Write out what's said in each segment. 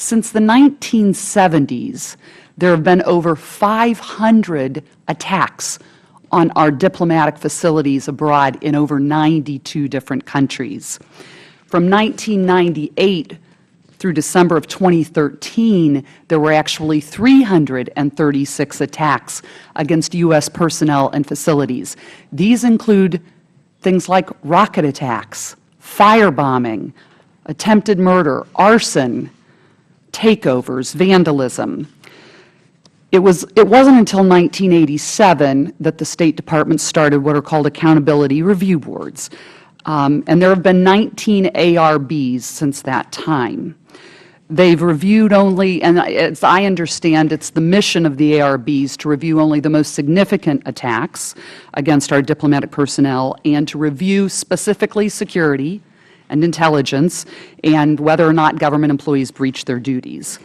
Since the 1970s, there have been over 500 attacks on our diplomatic facilities abroad in over 92 different countries. From 1998 through December of 2013, there were actually 336 attacks against U.S. personnel and facilities. These include things like rocket attacks, firebombing, attempted murder, arson, takeovers, vandalism. It wasn't until 1987 that the State Department started what are called accountability review boards. And there have been 19 ARBs since that time. They've reviewed only, and as I understand, it's the mission of the ARBs to review only the most significant attacks against our diplomatic personnel and to review specifically security and intelligence and whether or not government employees breach their duties.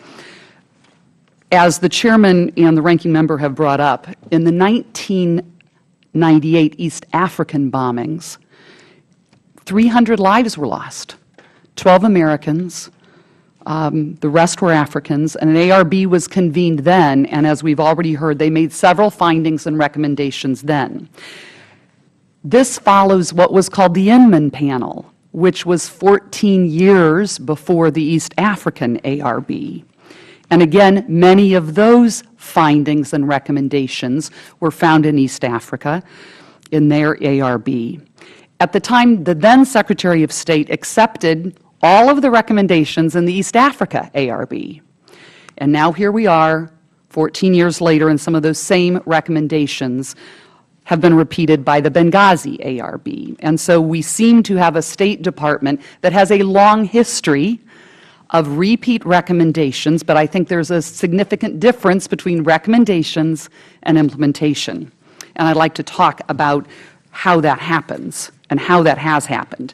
As the Chairman and the Ranking Member have brought up, in the 1998 East African bombings, 300 lives were lost, 12 Americans, the rest were Africans, and an ARB was convened then, and as we've already heard, they made several findings and recommendations then. This follows what was called the Inman Panel, which was 14 years before the East African ARB. And again, many of those findings and recommendations were found in East Africa in their ARB. At the time, the then Secretary of State accepted all of the recommendations in the East Africa ARB. And now here we are, 14 years later, and some of those same recommendations have been repeated by the Benghazi ARB. And so we seem to have a State Department that has a long history of repeat recommendations, but I think there's a significant difference between recommendations and implementation. And I'd like to talk about how that happens and how that has happened.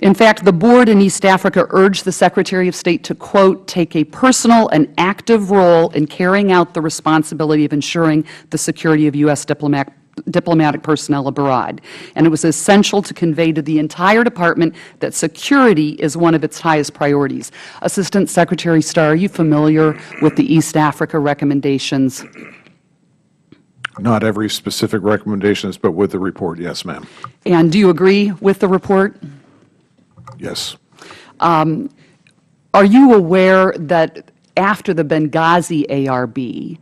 In fact, the board in East Africa urged the Secretary of State to, quote, take a personal and active role in carrying out the responsibility of ensuring the security of U.S. diplomatic personnel abroad. And it was essential to convey to the entire department that security is one of its highest priorities. Assistant Secretary Starr, are you familiar with the East Africa recommendations? Not every specific recommendations, but with the report, yes, ma'am. And do you agree with the report? Yes. Are you aware that after the Benghazi ARB,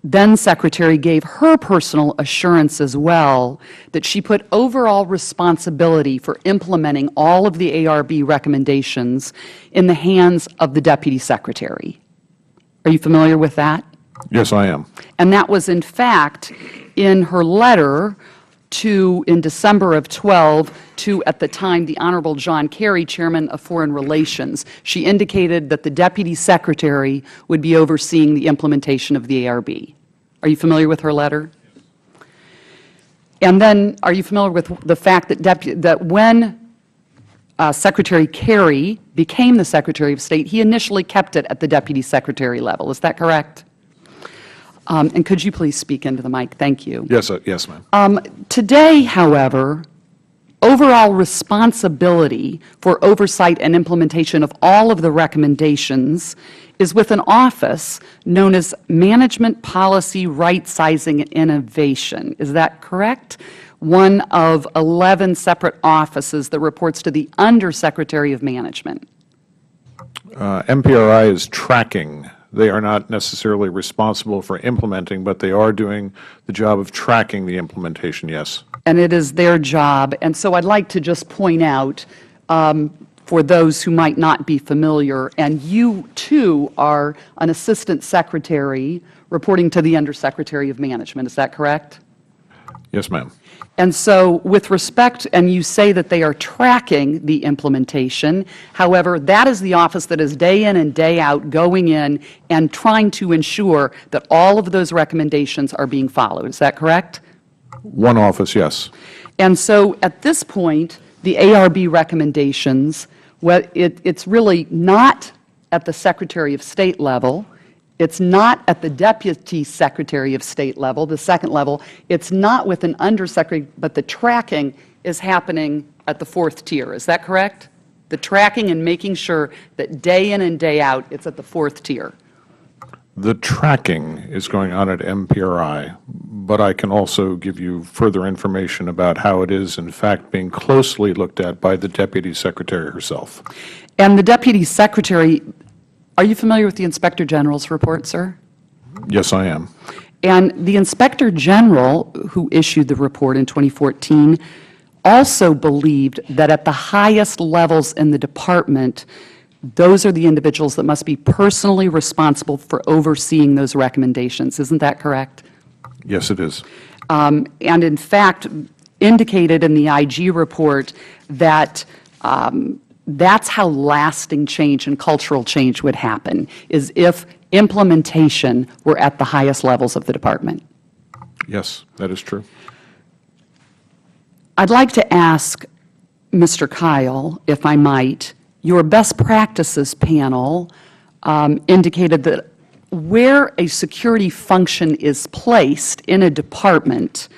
then Secretary gave her personal assurance as well that she put overall responsibility for implementing all of the ARB recommendations in the hands of the Deputy Secretary? Are you familiar with that? Yes, I am. And that was, in fact, in her letter in December of 12 to, at the time, the Honorable John Kerry, Chairman of Foreign Relations. She indicated that the Deputy Secretary would be overseeing the implementation of the ARB. Are you familiar with her letter? And then, are you familiar with the fact that when Secretary Kerry became the Secretary of State, he initially kept it at the Deputy Secretary level? Is that correct? And could you please speak into the mic? Thank you. Yes, yes, ma'am. Today, however, overall responsibility for oversight and implementation of all of the recommendations is with an office known as Management Policy Right-Sizing and Innovation. Is that correct? One of 11 separate offices that reports to the Undersecretary of Management. MPRI is tracking. They are not necessarily responsible for implementing, but they are doing the job of tracking the implementation, yes. And it is their job. And so I'd like to just point out, for those who might not be familiar, and you too are an Assistant Secretary reporting to the Undersecretary of Management. Is that correct? Yes, ma'am. And so with respect, and you say that they are tracking the implementation, however, that is the office that is day in and day out going in and trying to ensure that all of those recommendations are being followed. Is that correct? One office, yes. And so at this point, the ARB recommendations, it's really not at the Secretary of State level. It's not at the Deputy Secretary of State level, the second level. It's not with an Undersecretary, but the tracking is happening at the fourth tier. Is that correct? The tracking and making sure that day in and day out, it's at the 4th tier. The tracking is going on at MPRI, but I can also give you further information about how it is, in fact, being closely looked at by the Deputy Secretary herself. And the Deputy Secretary, are you familiar with the Inspector General's report, sir? Yes, I am. And the Inspector General, who issued the report in 2014, also believed that at the highest levels in the department, those are the individuals that must be personally responsible for overseeing those recommendations. Isn't that correct? Yes, it is. And in fact, indicated in the IG report that that's how lasting change and cultural change would happen, is if implementation were at the highest levels of the department. Yes, that is true. I'd like to ask Mr. Kyle, if I might, your best practices panel indicated that where a security function is placed in a department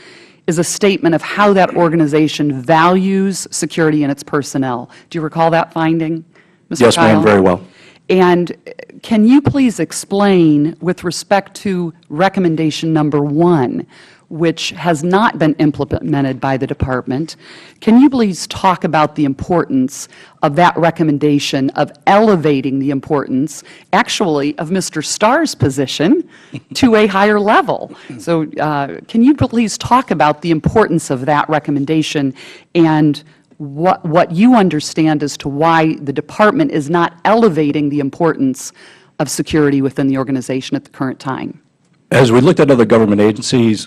is a statement of how that organization values security and its personnel. Do you recall that finding, Mr. Yes, Kyle? ma'am, very well. And can you please explain, with respect to recommendation number 1, which has not been implemented by the department, can you please talk about the importance of that recommendation of elevating the importance, actually, of Mr. Starr's position to a higher level? So can you please talk about the importance of that recommendation and what you understand as to why the department is not elevating the importance of security within the organization at the current time? As we looked at other government agencies,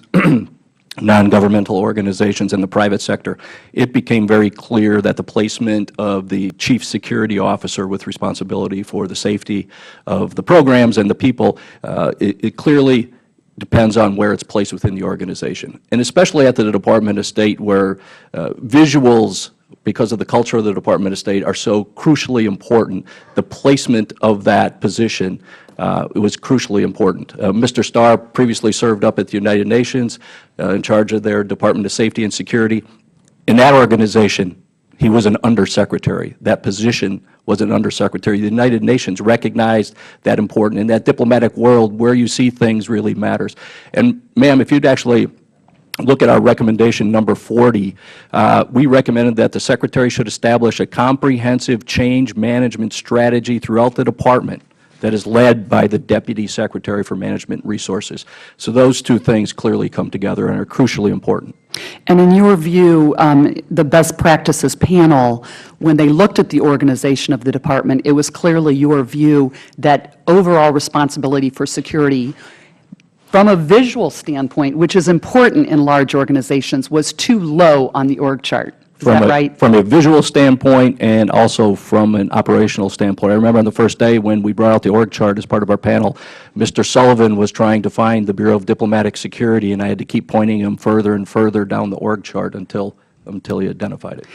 non-governmental organizations, and the private sector, it became very clear that the placement of the chief security officer with responsibility for the safety of the programs and the people, it clearly depends on where it's placed within the organization. And especially at the Department of State, where visuals, because of the culture of the Department of State, are so crucially important, the placement of that position it was crucially important. Mr. Starr previously served up at the United Nations in charge of their Department of Safety and Security. In that organization, he was an undersecretary. That position was an undersecretary. The United Nations recognized that important. In that diplomatic world, where you see things really matters. And, ma'am, if you'd actually look at our recommendation number 40, we recommended that the Secretary should establish a comprehensive change management strategy throughout the department that is led by the Deputy Secretary for Management Resources. So those two things clearly come together and are crucially important. And in your view, the best practices panel, when they looked at the organization of the department, it was clearly your view that overall responsibility for security from a visual standpoint, which is important in large organizations, was too low on the org chart. Is that right? From a visual standpoint and also from an operational standpoint. I remember on the first day when we brought out the org chart as part of our panel, Mr. Sullivan was trying to find the Bureau of Diplomatic Security, and I had to keep pointing him further and further down the org chart until he identified it.